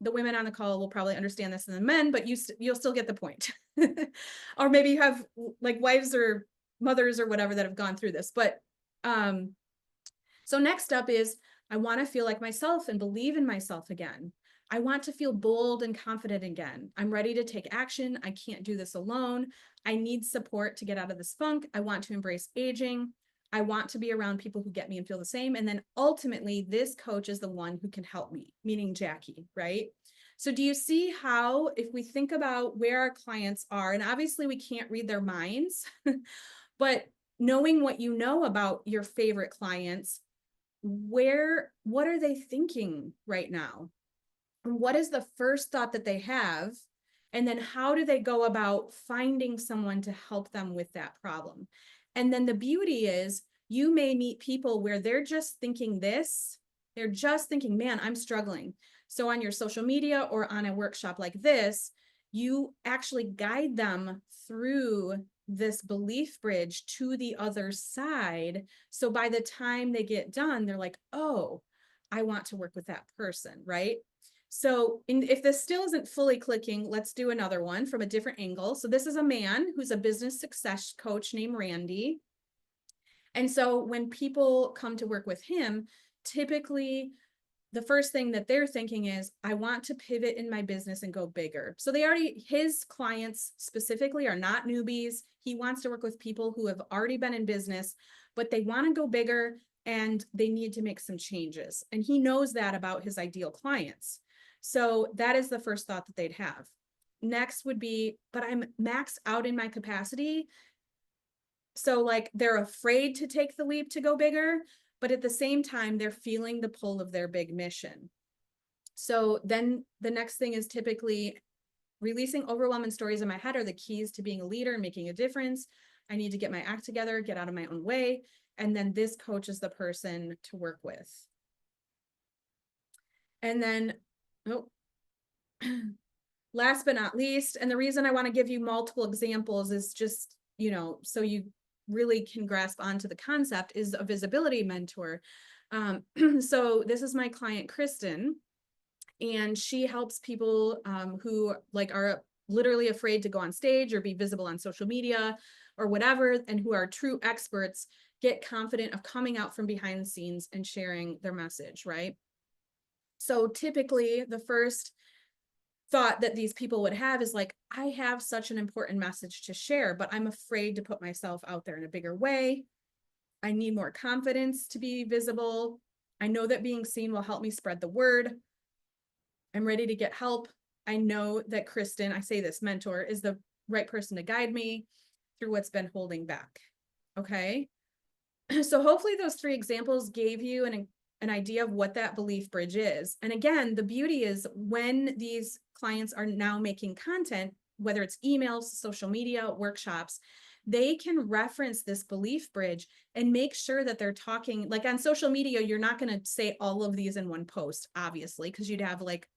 the women on the call will probably understand this than the men, but you'll still get the point. Or maybe you have like wives or mothers or whatever that have gone through this. But so next up is, I want to feel like myself and believe in myself again. I want to feel bold and confident again. I'm ready to take action. I can't do this alone. I need support to get out of this funk. I want to embrace aging. I want to be around people who get me and feel the same. And then ultimately, this coach is the one who can help me, meaning Jackie, right? So do you see how, if we think about where our clients are, and obviously we can't read their minds, but knowing what you know about your favorite clients, what are they thinking right now? And what is the first thought that they have? And then how do they go about finding someone to help them with that problem? And then the beauty is, you may meet people where they're just thinking this, they're just thinking, man, I'm struggling. So on your social media or on a workshop like this, you actually guide them through this belief bridge to the other side. So by the time they get done, they're like, oh, I want to work with that person, right? So if this still isn't fully clicking, let's do another one from a different angle. So this is a man who's a business success coach named Randy. And so when people come to work with him, typically the first thing that they're thinking is, I want to pivot in my business and go bigger. So his clients specifically are not newbies. He wants to work with people who have already been in business, but they want to go bigger and they need to make some changes. And he knows that about his ideal clients. So that is the first thought that they'd have. Next would be, but I'm maxed out in my capacity. So like they're afraid to take the leap to go bigger, but at the same time, they're feeling the pull of their big mission. So then the next thing is typically releasing overwhelming stories in my head are the keys to being a leader and making a difference. I need to get my act together, get out of my own way. And then this coach is the person to work with. And then, oh, last but not least, and the reason I want to give you multiple examples is just, you know, so you really can grasp onto the concept, is a visibility mentor. So this is my client, Kristen, and she helps people who like are literally afraid to go on stage or be visible on social media or whatever, and who are true experts get confident of coming out from behind the scenes and sharing their message, right? So typically the first thought that these people would have is like, I have such an important message to share, but I'm afraid to put myself out there in a bigger way. I need more confidence to be visible. I know that being seen will help me spread the word. I'm ready to get help. I know that Kristen, I say this, mentor, is the right person to guide me through what's been holding back. Okay. So hopefully those 3 examples gave you an idea of what that belief bridge is. And again, the beauty is when these clients are now making content, whether it's emails, social media, workshops, they can reference this belief bridge and make sure that they're talking, like on social media, you're not going to say all of these in one post, obviously, because you'd have like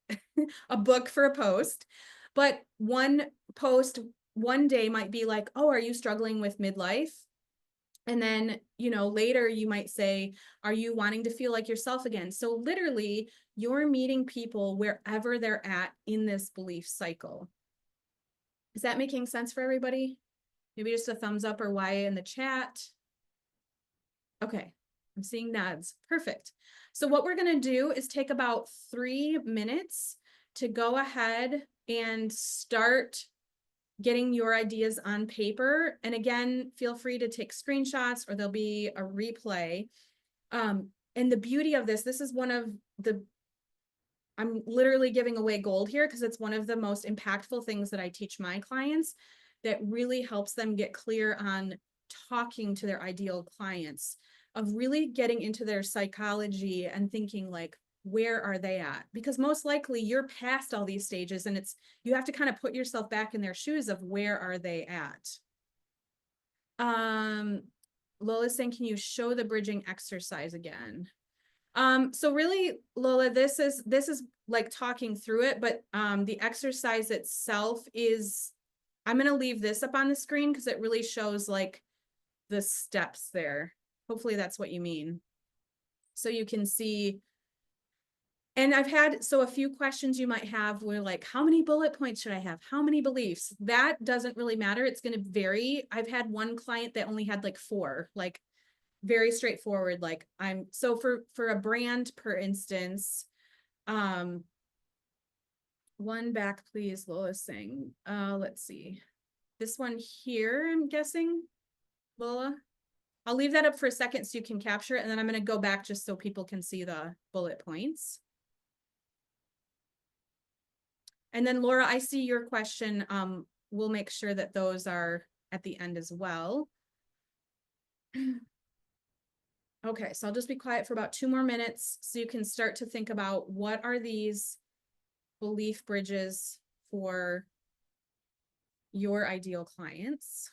a book for a post. But one post one day might be like, oh, are you struggling with midlife? And then, you know, later you might say, are you wanting to feel like yourself again? So literally you're meeting people wherever they're at in this belief cycle. Is that making sense for everybody? Maybe just a thumbs up or why in the chat. Okay, I'm seeing nods. Perfect. So what we're going to do is take about 3 minutes to go ahead and start getting your ideas on paper. And again, feel free to take screenshots or there'll be a replay. And the beauty of this is one of the, I'm literally giving away gold here because it's one of the most impactful things that I teach my clients that really helps them get clear on talking to their ideal clients, of really getting into their psychology and thinking like, where are they at? Because most likely you're past all these stages and you have to kind of put yourself back in their shoes of where are they at. Lola's saying, can you show the bridging exercise again? So really, Lola, this is like talking through it, but the exercise itself is, I'm going to leave this up on the screen because it really shows like the steps there. Hopefully that's what you mean. So you can see. And I've had, so a few questions you might have were like, how many bullet points should I have? How many beliefs? That doesn't really matter. It's going to vary. I've had one client that only had like 4, like very straightforward. Like so for a brand, for instance, one back, please, Lola's saying, let's see. This one here, I'm guessing, Lola. I'll leave that up for a second so you can capture it. And then I'm going to go back just so people can see the bullet points. And then Laura, I see your question. We'll make sure that those are at the end as well. Okay, so I'll just be quiet for about 2 more minutes so you can start to think about what are these belief bridges for your ideal clients.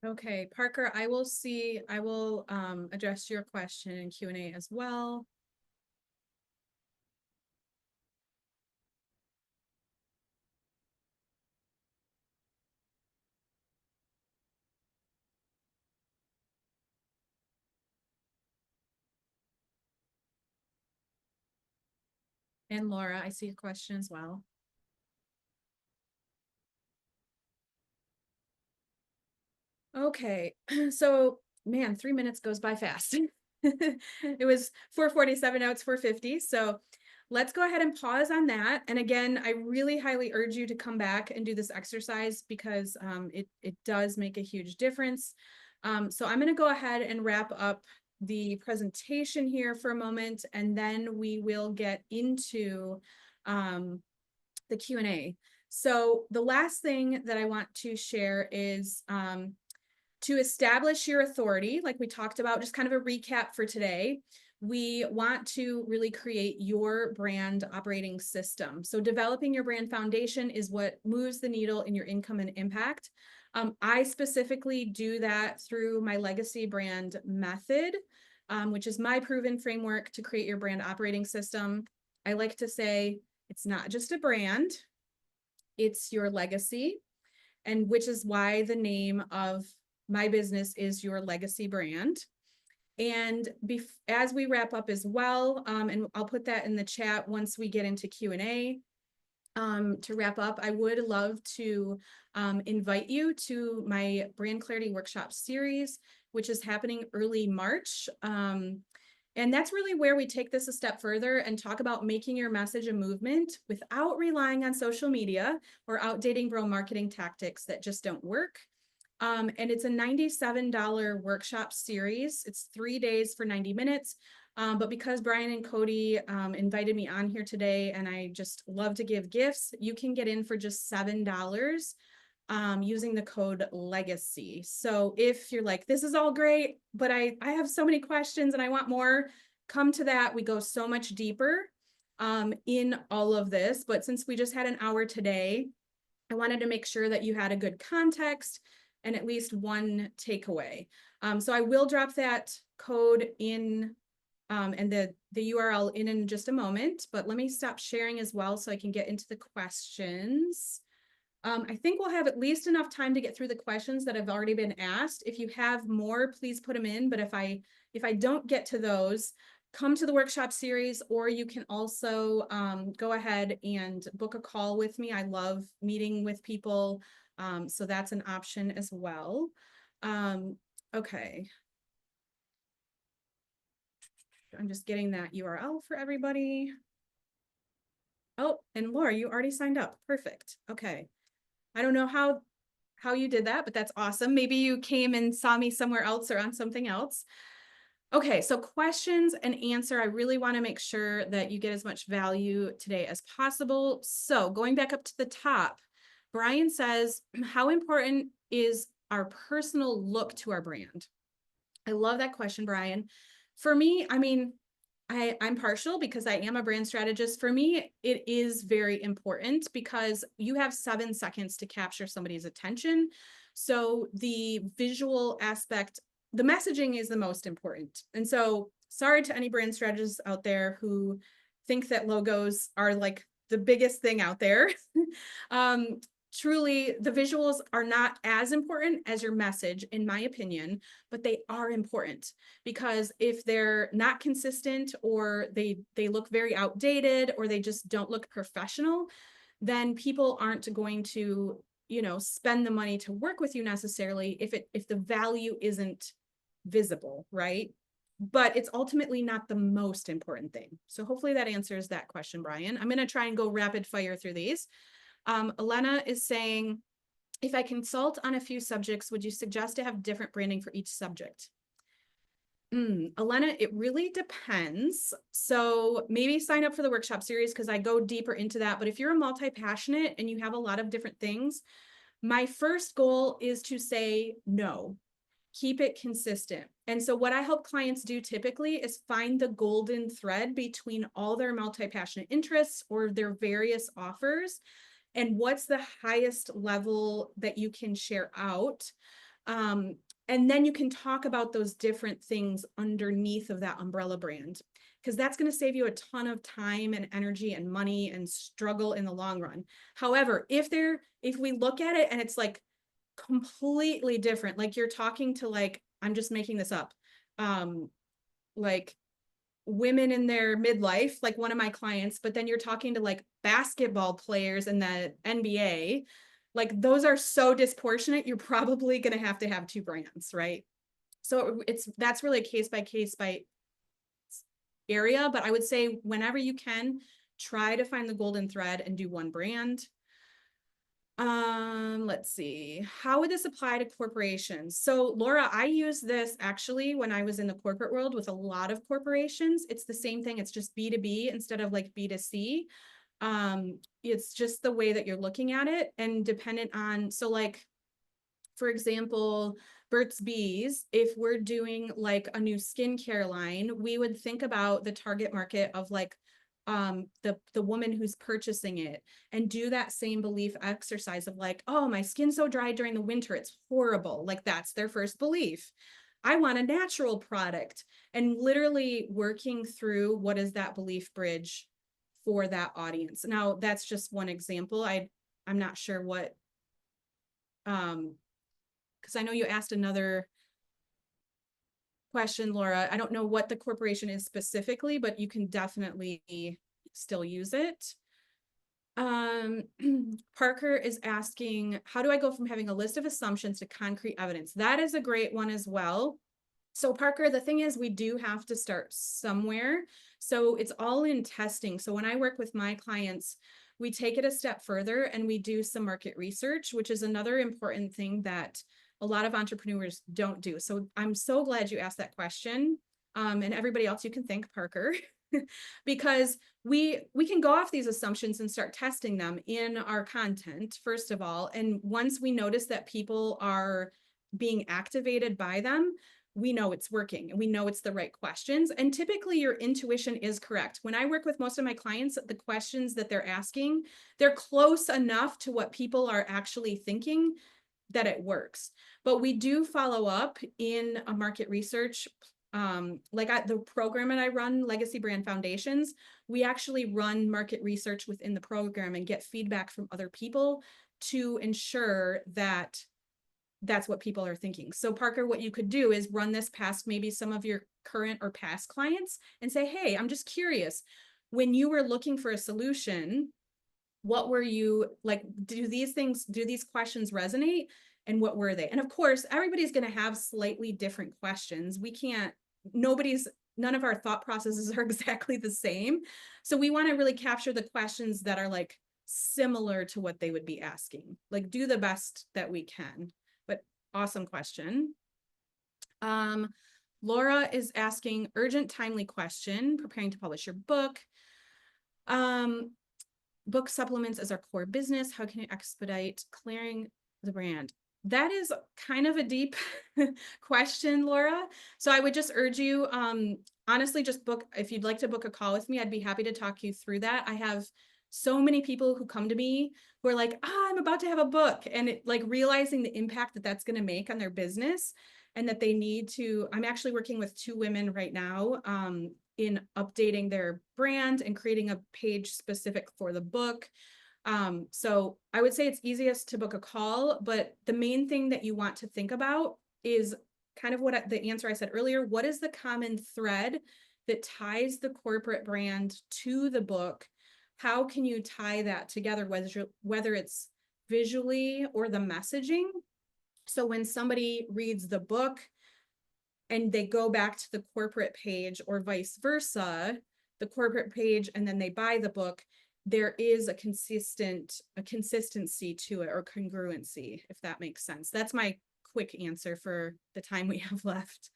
Okay, Parker, I will address your question in Q&A as well. And Laura, I see your question as well. Okay, so man, 3 minutes goes by fast. It was 4:47, now it's 4:50. So let's go ahead and pause on that. And again, I really highly urge you to come back and do this exercise because it does make a huge difference. So I'm going to go ahead and wrap up the presentation here for a moment, and then we will get into the Q&A. So the last thing that I want to share is to establish your authority, like we talked about, just kind of a recap for today. We want to really create your brand operating system. So developing your brand foundation is what moves the needle in your income and impact. I specifically do that through my legacy brand method, which is my proven framework to create your brand operating system. I like to say it's not just a brand, it's your legacy, and which is why the name of my business is Your Legacy Brand. And as we wrap up as well, and I'll put that in the chat once we get into Q&A, to wrap up, I would love to invite you to my Brand Clarity Workshop series, which is happening early March. And that's really where we take this a step further and talk about making your message a movement without relying on social media or outdated bro marketing tactics that just don't work. And it's a $97 workshop series. It's 3 days for 90 minutes. But because Brian and Cody invited me on here today, and I just love to give gifts, you can get in for just $7 using the code LEGACY. So if you're like, this is all great, but I have so many questions and I want more, come to that. We go so much deeper in all of this. But since we just had an hour today, I wanted to make sure that you had a good context and at least one takeaway. So I will drop that code in and the URL in just a moment, but let me stop sharing as well so I can get into the questions. I think we'll have at least enough time to get through the questions that have already been asked. If you have more, please put them in, but if I don't get to those, come to the workshop series, or you can also go ahead and book a call with me. I love meeting with people. So that's an option as well. Okay. I'm just getting that URL for everybody. Oh, and Laura, you already signed up. Perfect. Okay. I don't know how you did that, but that's awesome. Maybe you came and saw me somewhere else or on something else. Okay, so questions and answer. I really want to make sure that you get as much value today as possible. So going back up to the top, Brian says, how important is our personal look to our brand? I love that question, Brian. For me, I mean, I'm partial because I am a brand strategist. For me, it is very important because you have 7 seconds to capture somebody's attention. So the visual aspect, the messaging is the most important. And so sorry to any brand strategists out there who think that logos are like the biggest thing out there. Truly, the visuals are not as important as your message, in my opinion, but they are important because if they're not consistent or they look very outdated or they just don't look professional, then people aren't going to, spend the money to work with you necessarily if the value isn't visible, right? But it's ultimately not the most important thing. So hopefully that answers that question, Brian. I'm going to try and go rapid fire through these. Elena is saying, if I consult on a few subjects, would you suggest to have different branding for each subject? Elena, it really depends. So maybe sign up for the workshop series because I go deeper into that. But if you're a multi-passionate and you have a lot of different things, my first goal is to say no. Keep it consistent. And so what I help clients do typically is find the golden thread between all their multi-passionate interests or their various offers and what's the highest level that you can share out. And then you can talk about those different things underneath of that umbrella brand, because that's going to save you a ton of time and energy and money and struggle in the long run. However, if we look at it and it's like completely different, like you're talking to, like, I'm just making this up, like women in their midlife, like one of my clients, but then you're talking to like basketball players in the NBA, like those are so disproportionate, you're probably going to have two brands, right? So that's really a case by area, but I would say whenever you can, try to find the golden thread and do one brand. Let's see. How would this apply to corporations? So Laura, I use this actually when I was in the corporate world with a lot of corporations. It's the same thing. It's just B2B instead of like B2C. It's just the way that you're looking at it and dependent on, so like, for example, Burt's Bees, if we're doing like a new skincare line, we would think about the target market of like the woman who's purchasing it and do that same belief exercise of like, oh, my skin's so dry during the winter, it's horrible. Like that's their first belief. I want a natural product, and literally working through what is that belief bridge for that audience. Now that's just one example. I'm not sure what, because I know you asked another question, Laura. I don't know what the corporation is specifically, but you can definitely still use it. Parker is asking, how do I go from having a list of assumptions to concrete evidence? That is a great one as well. So Parker, the thing is, we do have to start somewhere. So it's all in testing. So when I work with my clients, we take it a step further and we do some market research, which is another important thing that a lot of entrepreneurs don't do. So I'm so glad you asked that question. And everybody else, you can thank Parker because we can go off these assumptions and start testing them in our content, first of all. And once we notice that people are being activated by them, we know it's working and we know it's the right questions. And typically your intuition is correct. When I work with most of my clients, the questions that they're asking, they're close enough to what people are actually thinking that it works. But we do follow up in a market research, like the program that I run, Legacy Brand Foundations, we actually run market research within the program and get feedback from other people to ensure that that's what people are thinking. So Parker, what you could do is run this past maybe some of your current or past clients and say, hey, I'm just curious, when you were looking for a solution, what were you like, do these questions resonate? And what were they? And of course, everybody's going to have slightly different questions. None of our thought processes are exactly the same. So we want to really capture the questions that are like similar to what they would be asking, like do the best that we can. But awesome question. Laura is asking, urgent, timely question, preparing to publish your book. Book supplements as our core business. How can you expedite clearing the brand? That is kind of a deep question, Laura. So I would just urge you, honestly, just if you'd like to book a call with me, I'd be happy to talk you through that. I have so many people who come to me who are like, I'm about to have a book, and like realizing the impact that that's going to make on their business and that they need to, I'm actually working with 2 women right now, in updating their brand and creating a page specific for the book. So I would say it's easiest to book a call, but the main thing that you want to think about is kind of what the answer I said earlier. What is the common thread that ties the corporate brand to the book? How can you tie that together, whether it's visually or the messaging? So when somebody reads the book and they go back to the corporate page or vice versa, the corporate page, and then they buy the book, there is a consistency to it, or congruency, if that makes sense. That's my quick answer for the time we have left.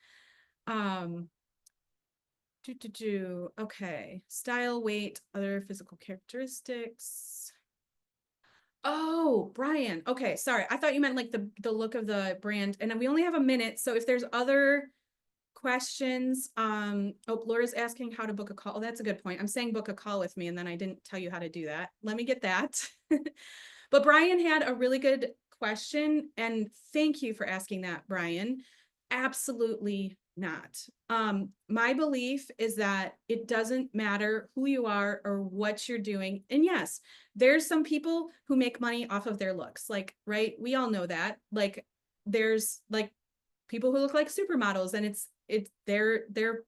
Okay, style, weight, other physical characteristics. Oh, Brian. Okay, sorry. I thought you meant like the look of the brand. And we only have a minute, so if there's other questions, oh, Laura's asking how to book a call. Oh, that's a good point. I'm saying book a call with me, and then I didn't tell you how to do that. Let me get that. But Brian had a really good question, and thank you for asking that, Brian. Absolutely not. My belief is that it doesn't matter who you are or what you're doing. And yes, there's some people who make money off of their looks, like, right? We all know that. Like, there's like people who look like supermodels, and they're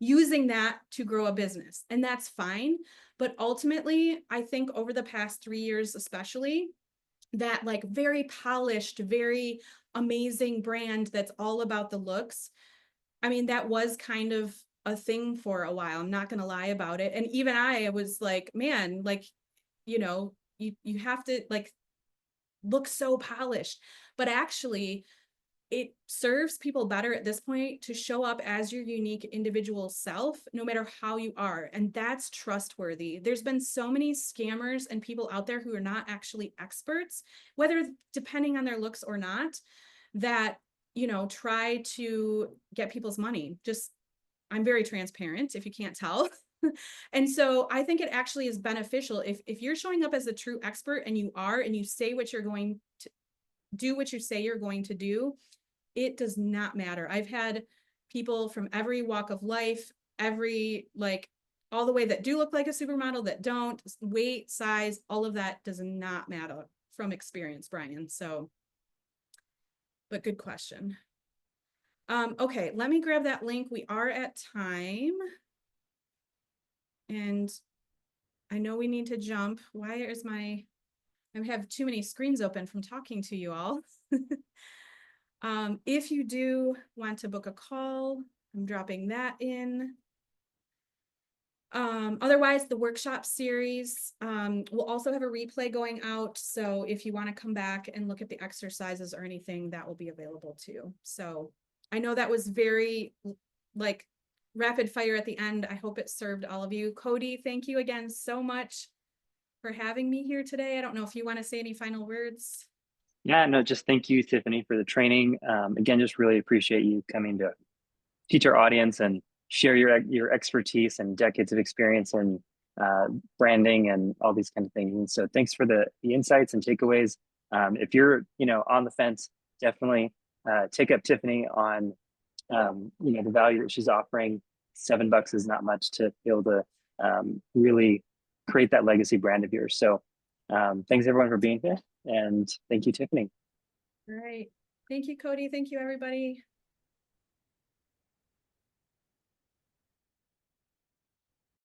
using that to grow a business, and that's fine. But ultimately, I think over the past 3 years, especially, that like very polished, very amazing brand that's all about the looks, I mean, that was kind of a thing for a while. I'm not going to lie about it. And even I was like, man, like, you know, you have to like look so polished, but actually it serves people better at this point to show up as your unique individual self, no matter how you are. And that's trustworthy. There's been so many scammers and people out there who are not actually experts, whether depending on their looks or not, that, you know, try to get people's money. Just, I'm very transparent if you can't tell. And so I think it actually is beneficial if you're showing up as a true expert and you are, and you say what you're going to do, what you say you're going to do, it does not matter. I've had people from every walk of life, every, like, all the way that do look like a supermodel, that don't, weight, size, all of that does not matter from experience, Brian. So, but good question. Okay, let me grab that link. We are at time. And I know we need to jump. Why is I have too many screens open from talking to you all. If you do want to book a call, I'm dropping that in. Otherwise, the workshop series will also have a replay going out. So if you want to come back and look at the exercises or anything, that will be available too. So I know that was very like rapid fire at the end. I hope it served all of you. Cody, thank you again so much for having me here today. I don't know if you want to say any final words. Yeah, no, just thank you, Tiffany, for the training. Again, just really appreciate you coming to teach our audience and share your expertise and decades of experience in branding and all these kind of things. And so thanks for the insights and takeaways. If you're, you know, on the fence, definitely take up Tiffany on, you know, the value that she's offering. $7 is not much to be able to really create that legacy brand of yours. So thanks everyone for being here. And thank you, Tiffany. All right. Thank you, Cody. Thank you, everybody.